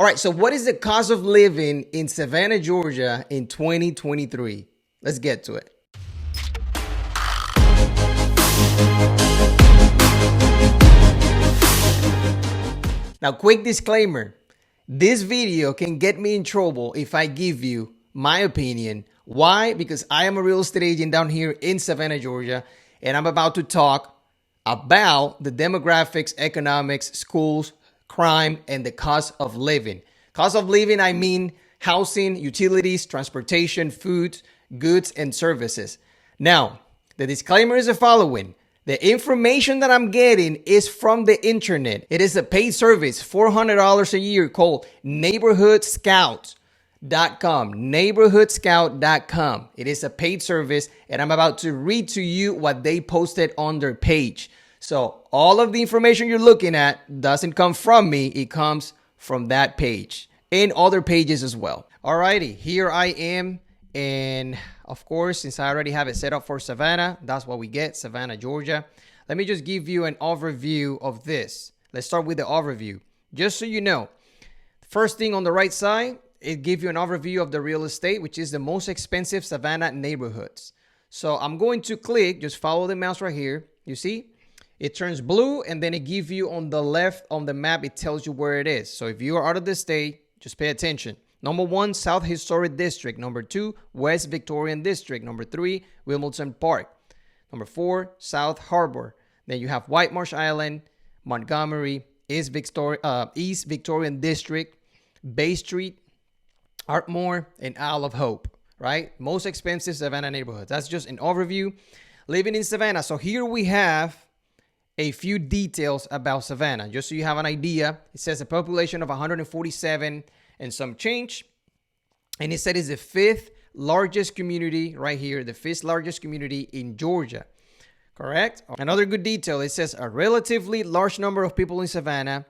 All right, so what is the cost of living in Savannah, Georgia in 2023? Let's get to it. Now, quick disclaimer. This video can get me in trouble if I give you my opinion. Why? Because I am a real estate agent down here in Savannah, Georgia, and I'm about to talk about the demographics, economics, schools, crime, and the cost of living. Cost of living, I mean housing, utilities, transportation, food, goods, and services. Now, the disclaimer is the following. The information that I'm getting is from the internet. It is a paid service, $400 a year, called neighborhoodscout.com. Neighborhoodscout.com. It is a paid service, and I'm about to read to you what they posted on their page. So all of the information you're looking at doesn't come from me. It comes from that page and other pages as well. Alrighty, here I am. And of course, since I already have it set up for Savannah, that's what we get, Savannah, Georgia. Let me just give you an overview of this. Let's start with the overview. Just so you know, first thing on the right side, it gives you an overview of the real estate, which is the most expensive Savannah neighborhoods. So I'm going to click, just follow the mouse right here. You see, it turns blue, and then it gives you on the left on the map, it tells you where it is. So if you are out of the state, just pay attention. Number 1, South Historic District. Number 2, West Victorian District. Number 3, Wilmington Park. Number 4, South Harbor. Then you have White Marsh Island, Montgomery, East Victorian District, Bay Street, Ardmore, and Isle of Hope, right? Most expensive Savannah neighborhoods. That's just an overview. Living in Savannah. So here we have a few details about Savannah, just so you have an idea. It says a population of 147 and some change. And it said it's the 5th largest community right here, the 5th largest community in Georgia. Correct? Another good detail, it says a relatively large number of people in Savannah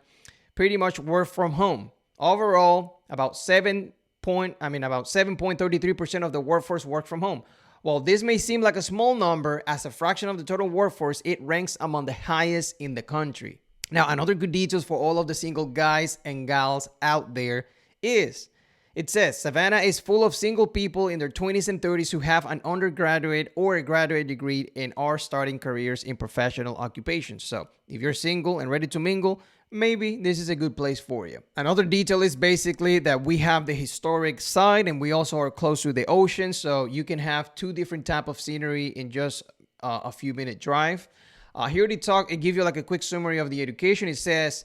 pretty much work from home. Overall, about 7.33% of the workforce work from home. While this may seem like a small number, as a fraction of the total workforce, it ranks among the highest in the country. Now, another good details for all of the single guys and gals out there is, it says, Savannah is full of single people in their 20s and 30s who have an undergraduate or a graduate degree and are starting careers in professional occupations. So if you're single and ready to mingle, maybe this is a good place for you. Another detail is basically that we have the historic side, and we also are close to the ocean. So you can have 2 different types of scenery in just a few minute drive. Here they talk and give you like a quick summary of the education. It says,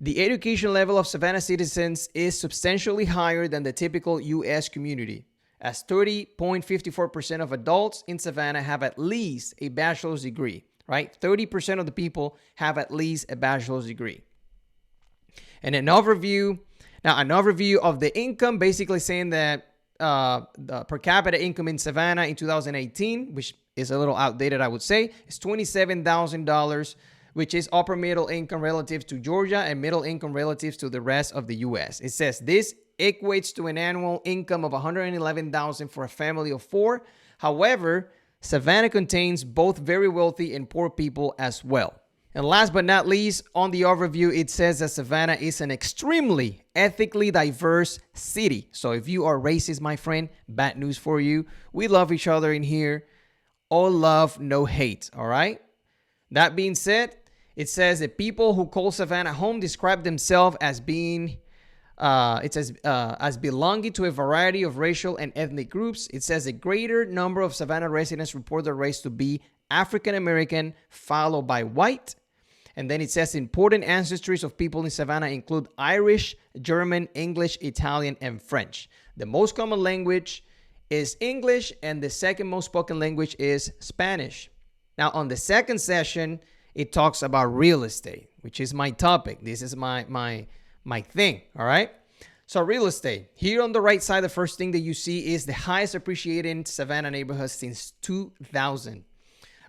the education level of Savannah citizens is substantially higher than the typical U.S. community, as 30.54% of adults in Savannah have at least a bachelor's degree, right? 30% of the people have at least a bachelor's degree. And an overview of the income, basically saying that the per capita income in Savannah in 2018, which is a little outdated, I would say, is $27,000, which is upper middle income relative to Georgia and middle income relative to the rest of the U.S. It says this equates to an annual income of $111,000 for a family of 4. However, Savannah contains both very wealthy and poor people as well. And last but not least, on the overview, it says that Savannah is an extremely ethically diverse city. So if you are racist, my friend, bad news for you. We love each other in here. All love, no hate, all right? That being said, it says that people who call Savannah home describe themselves as being, as belonging to a variety of racial and ethnic groups. It says a greater number of Savannah residents report their race to be African American, followed by white. And then it says important ancestries of people in Savannah include Irish, German, English, Italian, and French. The most common language is English, and the second most spoken language is Spanish. Now, on the second session, it talks about real estate, which is my topic. This is my thing, all right? So real estate. Here on the right side, the first thing that you see is the highest appreciated Savannah neighborhood since 2000.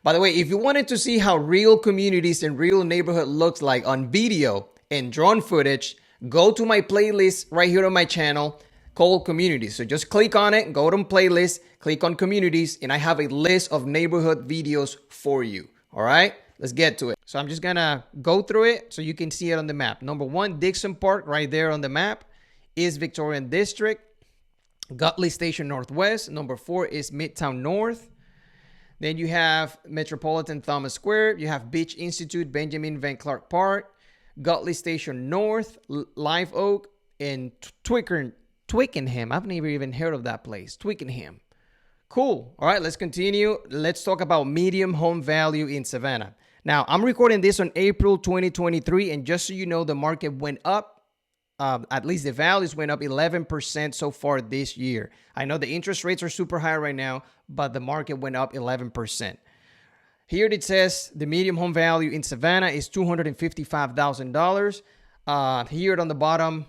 By the way, if you wanted to see how real communities and real neighborhood looks like on video and drone footage, go to my playlist right here on my channel called Communities. So just click on it, go to playlist, click on Communities, and I have a list of neighborhood videos for you. All right, let's get to it. So I'm just gonna go through it so you can see it on the map. Number 1, Dixon Park right there on the map. East Victorian District, Gutley Station Northwest. Number 4 is Midtown North. Then you have Metropolitan Thomas Square. You have Beach Institute, Benjamin Van Clark Park, Gutley Station North, Live Oak, and Twickenham. I've never even heard of that place. Twickenham. Cool. All right, let's continue. Let's talk about medium home value in Savannah. Now, I'm recording this on April 2023, and just so you know, the market went up. At least the values went up 11% so far this year. I know the interest rates are super high right now, but the market went up 11%. Here it says the medium home value in Savannah is $255,000. Here on the bottom,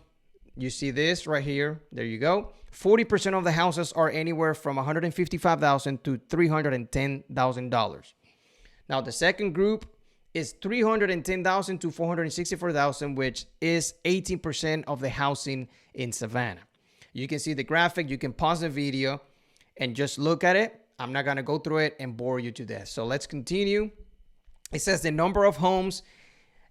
you see this right here. There you go. 40% of the houses are anywhere from $155,000 to $310,000. Now, the second group is $310,000 to $464,000, which is 18% of the housing in Savannah. You can see the graphic. You can pause the video and just look at it. I'm not going to go through it and bore you to death. So let's continue. It says the number of homes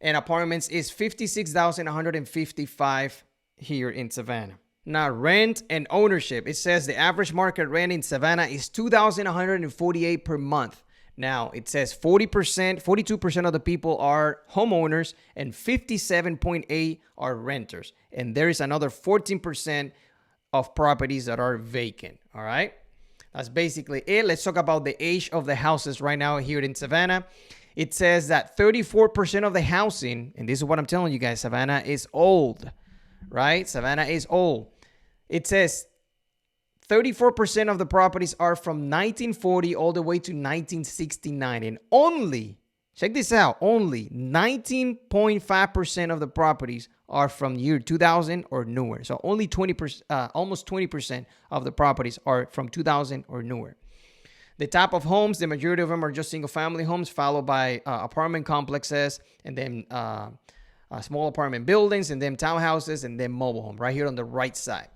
and apartments is 56,155 here in Savannah. Now, rent and ownership. It says the average market rent in Savannah is $2,148 per month. Now, it says 42% of the people are homeowners and 57.8% are renters. And there is another 14% of properties that are vacant. All right. That's basically it. Let's talk about the age of the houses right now here in Savannah. It says that 34% of the housing, and this is what I'm telling you guys, Savannah is old, right? Savannah is old. It says 34% of the properties are from 1940 all the way to 1969. And only, check this out, only 19.5% of the properties are from year 2000 or newer. So only 20%, almost 20% of the properties are from 2000 or newer. The type of homes, the majority of them are just single family homes, followed by apartment complexes, and then small apartment buildings, and then townhouses, and then mobile home right here on the right side.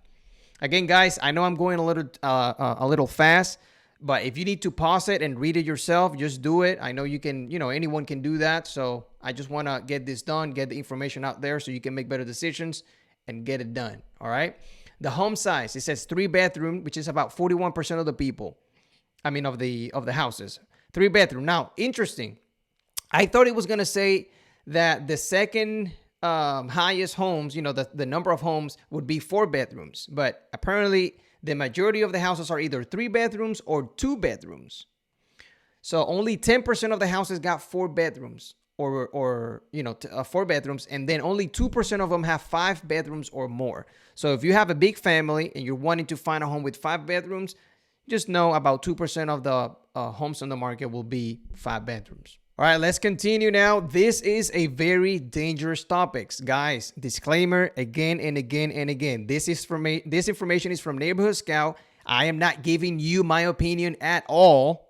Again, guys, I know I'm going a little fast, but if you need to pause it and read it yourself, just do it. I know you can, anyone can do that. So I just want to get this done, get the information out there so you can make better decisions and get it done. All right. The home size, it says 3-bedroom, which is about 41% of the people. I mean, of the houses. 3-bedroom. Now, interesting. I thought it was going to say that the second highest homes, the number of homes would be 4 bedrooms. But apparently, the majority of the houses are either 3 bedrooms or 2 bedrooms. So only 10% of the houses got 4 bedrooms or 4 bedrooms. And then only 2% of them have 5 bedrooms or more. So if you have a big family and you're wanting to find a home with 5 bedrooms, just know about 2% of the homes on the market will be 5 bedrooms. All right, let's continue now. This is a very dangerous topic. Guys, disclaimer again and again and again. This information is from Neighborhood Scout. I am not giving you my opinion at all.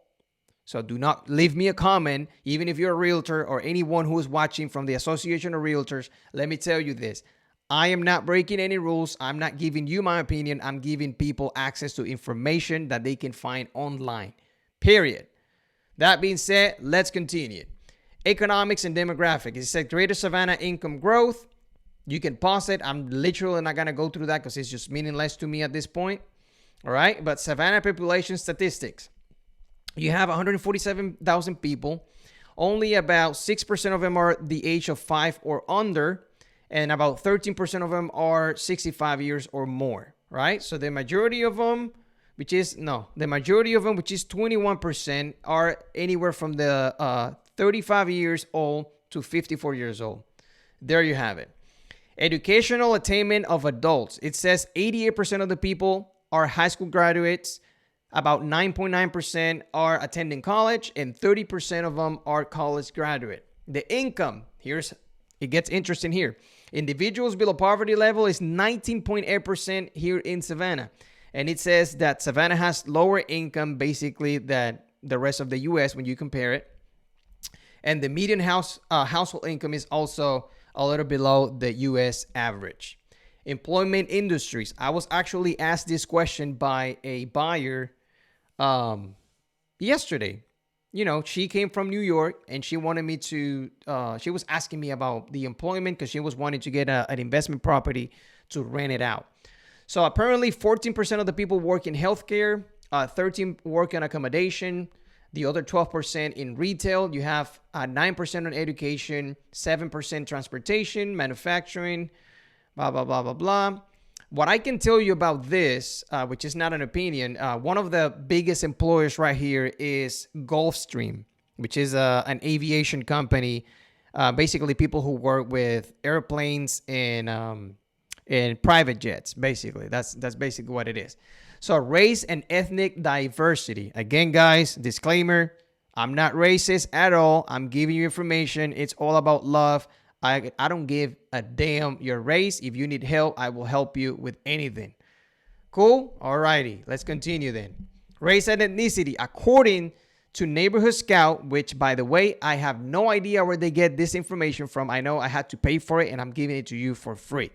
So do not leave me a comment, even if you're a realtor or anyone who is watching from the Association of Realtors. Let me tell you this. I am not breaking any rules. I'm not giving you my opinion. I'm giving people access to information that they can find online. Period. That being said, let's continue. Economics and demographics. It said Greater Savannah income growth. You can pause it. I'm literally not going to go through that because it's just meaningless to me at this point. All right. But Savannah population statistics. You have 147,000 people. Only about 6% of them are the age of 5 or under. And about 13% of them are 65 years or more. Right. So the majority of them, which is 21%, are anywhere from the 35 years old to 54 years old. There you have it. Educational attainment of adults. It says 88% of the people are high school graduates. About 9.9% are attending college, and 30% of them are college graduate. The income, it gets interesting here. Individuals below poverty level is 19.8% here in Savannah. And it says that Savannah has lower income basically than the rest of the U.S. when you compare it. And the median household income is also a little below the U.S. average. Employment industries. I was actually asked this question by a buyer yesterday. She came from New York and she wanted me to, she was asking me about the employment because she was wanting to get an investment property to rent it out. So apparently 14% of the people work in healthcare, 13 work in accommodation, the other 12% in retail. You have 9% on education, 7% transportation, manufacturing, blah, blah, blah, blah, blah. What I can tell you about this, which is not an opinion, one of the biggest employers right here is Gulfstream, which is an aviation company. Basically, people who work with airplanes and private jets. Basically, that's basically what it is. So, race and ethnic diversity. Again, guys, disclaimer: I'm not racist at all. I'm giving you information. It's all about love. I don't give a damn your race. If you need help, I will help you with anything. Cool? Alrighty, let's continue then. Race and ethnicity. According to Neighborhood Scout, which, by the way, I have no idea where they get this information from. I know I had to pay for it, and I'm giving it to you for free.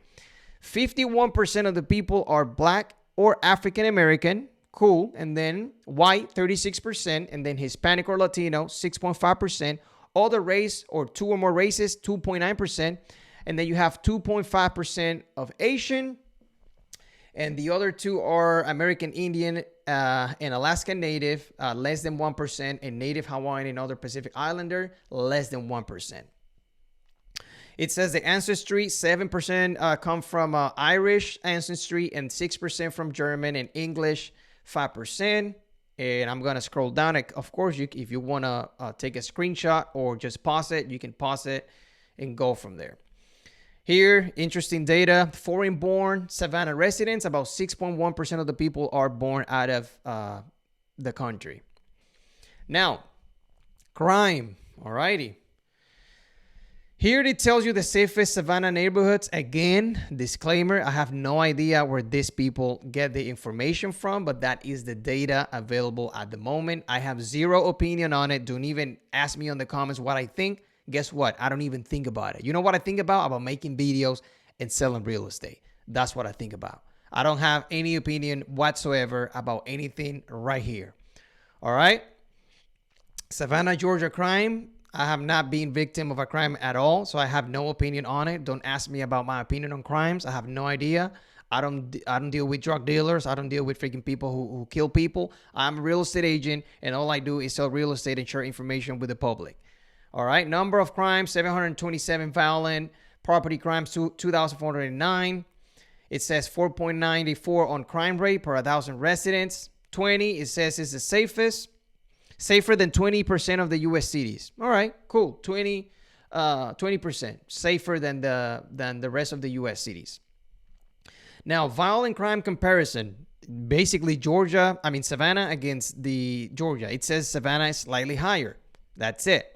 51% of the people are black or African American. Cool. And then white, 36%. And then Hispanic or Latino, 6.5%. Other race or two or more races, 2.9%. And then you have 2.5% of Asian. And the other two are American Indian and Alaska Native, less than 1%. And Native Hawaiian and other Pacific Islander, less than 1%. It says the ancestry, 7% come from Irish ancestry and 6% from German and English, 5%. And I'm going to scroll down. Of course, if you want to take a screenshot or just pause it, you can pause it and go from there. Here, interesting data. Foreign-born Savannah residents, about 6.1% of the people are born out of the country. Now, crime. Alrighty. Here it tells you the safest Savannah neighborhoods. Again, disclaimer, I have no idea where these people get the information from, but that is the data available at the moment. I have zero opinion on it. Don't even ask me on the comments what I think. Guess what? I don't even think about it. You know what I think about? About making videos and selling real estate. That's what I think about. I don't have any opinion whatsoever about anything right here. All right? Savannah, Georgia crime. I have not been victim of a crime at all, so I have no opinion on it. Don't ask me about my opinion on crimes. I have no idea. I don't deal with drug dealers. I don't deal with freaking people who kill people. I'm a real estate agent, and all I do is sell real estate and share information with the public. All right. Number of crimes, 727 violent. Property crimes, 2,409. It says 4.94 on crime rate per 1,000 residents. 20, it says it's the safest. Safer than 20% of the U.S. cities. All right, cool. 20%. Safer than the rest of the U.S. cities. Now, violent crime comparison. Basically, Savannah against the Georgia. It says Savannah is slightly higher. That's it.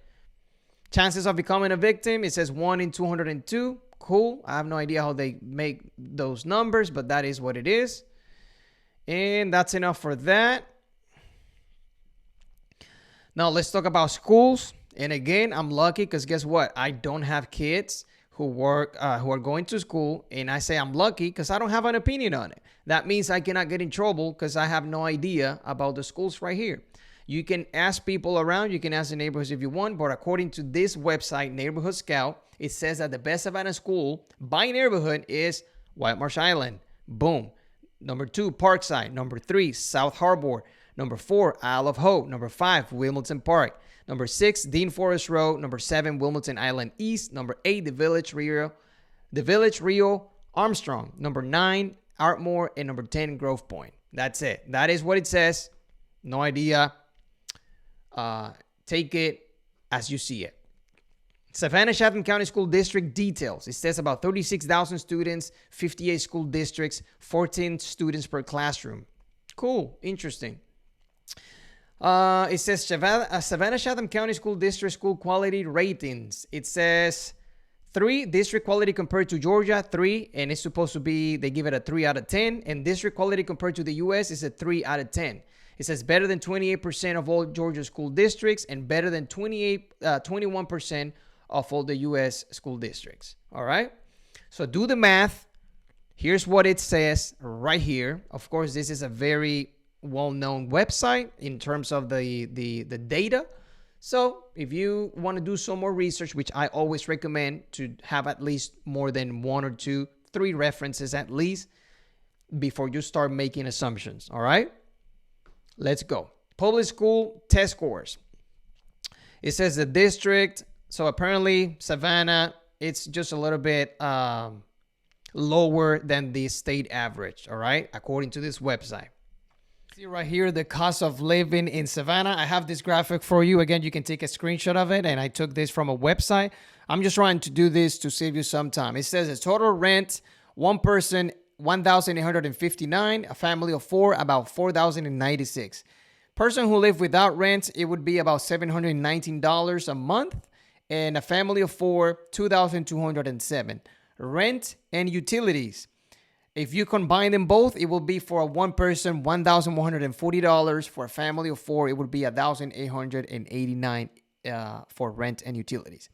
Chances of becoming a victim, it says 1 in 202. Cool. I have no idea how they make those numbers, but that is what it is. And that's enough for that. Now, let's talk about schools. And again, I'm lucky because guess what? I don't have kids who are going to school. And I say I'm lucky because I don't have an opinion on it. That means I cannot get in trouble because I have no idea about the schools right here. You can ask people around. You can ask the neighborhoods if you want. But according to this website, Neighborhood Scout, it says that the best Savannah school by neighborhood is White Marsh Island. Boom. Number 2, Parkside. Number 3, South Harbor. Number 4, Isle of Hope. Number 5, Wilmington Park. Number 6, Dean Forest Road. Number 7, Wilmington Island East. Number 8, the Village Rio Armstrong. Number 9, Ardmore. And number 10, Grove Point. That's it. That is what it says. No idea. Take it as you see it. Savannah Chatham County School District details. It says about 36,000 students, 58 school districts, 14 students per classroom. Cool. Interesting. It says Savannah Chatham County School District school quality ratings. It says 3 district quality compared to Georgia, 3, and it's supposed to be, they give it a 3 out of 10, and district quality compared to the U.S. is a 3 out of 10. It says better than 28% of all Georgia school districts and better than 21% of all the U.S. school districts. All right? So do the math. Here's what it says right here. Of course, this is a very well-known website in terms of the data. So if you want to do some more research, which I always recommend to have at least more than 1 or 2, 3 references at least, before you start making assumptions. All right, let's go. Public school test scores. It says the district. So apparently Savannah, it's just a little bit lower than the state average. All right, according to this website. See right here, the cost of living in Savannah. I have this graphic for you. Again, you can take a screenshot of it, and I took this from a website. I'm just trying to do this to save you some time. It says the total rent, one person, $1,859, a family of four, about $4,096. Person who live without rent, it would be about $719 a month, and a family of four, $2,207. Rent and utilities. If you combine them both, it will be for a one person, $1,140. For a family of four, it would be $1,889 for rent and utilities.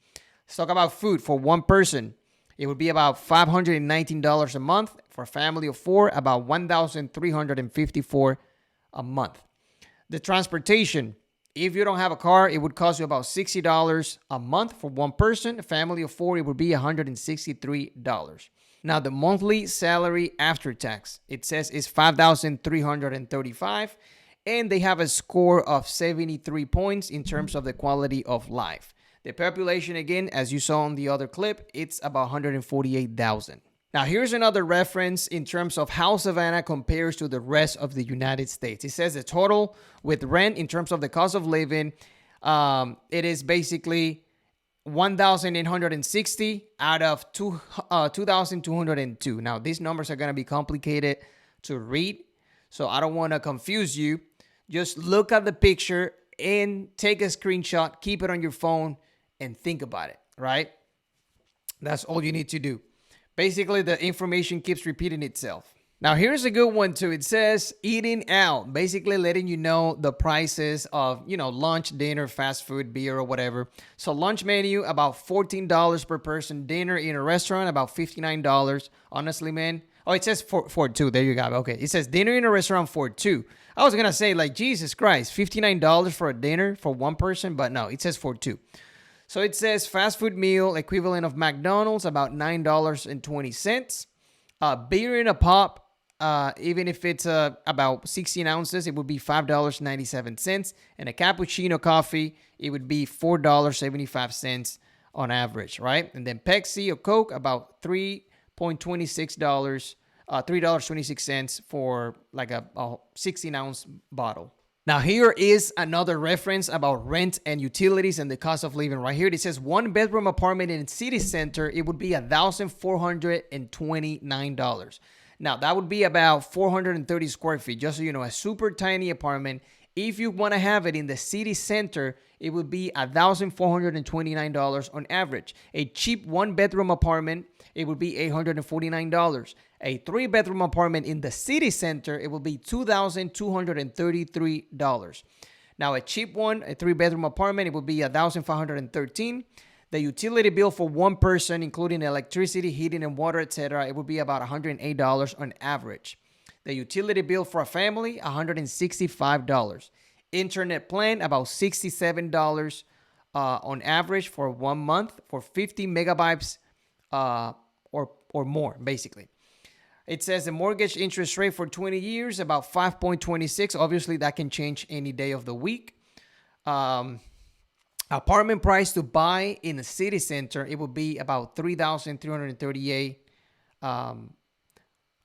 Let's talk about food. For one person, it would be about $519 a month. For a family of four, about $1,354 a month. The transportation, if you don't have a car, it would cost you about $60 a month for one person. A family of four, it would be $163. Now, the monthly salary after tax, it says is $5,335, and they have a score of 73 points in terms of the quality of life. The population, again, as you saw on the other clip, it's about 148,000. Now, here's another reference in terms of how Savannah compares to the rest of the United States. It says the total with rent in terms of the cost of living, it is basically 1,860 out of 2,202. Now, these numbers are going to be complicated to read, so I don't want to confuse you. Just look at the picture and take a screenshot, keep it on your phone, and think about it, right? That's all you need to do. Basically, the information keeps repeating itself. Now, here's a good one too. It says eating out, basically letting you know the prices of, lunch, dinner, fast food, beer, or whatever. So lunch menu, about $14 per person. Dinner in a restaurant, about $59. Honestly, man. Oh, it says for two. There you go. Okay. It says dinner in a restaurant for two. I was going to say, like, Jesus Christ, $59 for a dinner for one person. But no, it says for two. So it says fast food meal, equivalent of McDonald's, about $9.20. Beer in a pop. Even if it's about 16 ounces, it would be $5.97. And a cappuccino coffee, it would be $4.75 on average, right? And then Pepsi or Coke, about $3.26, $3.26 for like a 16-ounce bottle. Now, here is another reference about rent and utilities and the cost of living right here. It says one-bedroom apartment in city center, it would be $1,429. Now, that would be about 430 square feet, just so you know, a super tiny apartment. If you want to have it in the city center, it would be $1,429 on average. A cheap one-bedroom apartment, it would be $849. A three-bedroom apartment in the city center, it would be $2,233. Now, a cheap one, a three-bedroom apartment, it would be $1,513. The utility bill for one person, including electricity, heating, and water, etc., it would be about $108 on average. The utility bill for a family, $165. Internet plan, about $67 on average for 1 month for 50 megabytes or more, basically. It says the mortgage interest rate for 20 years, about 5.26. Obviously, that can change any day of the week. Apartment price to buy in the city center, it would be about $3,338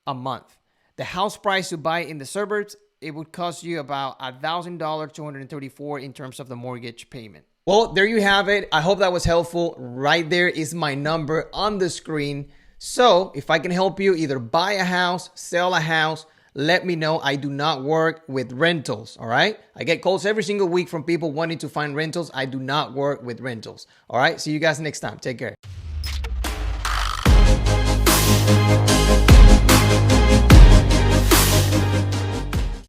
a month. The house price to buy in the suburbs, it would cost you about $1,234 in terms of the mortgage payment. Well, there you have it. I hope that was helpful. Right there is my number on the screen. So if I can help you either buy a house, sell a house, let me know. I do not work with rentals, all right? I get calls every single week from people wanting to find rentals. I do not work with rentals, all right? See you guys next time. Take care.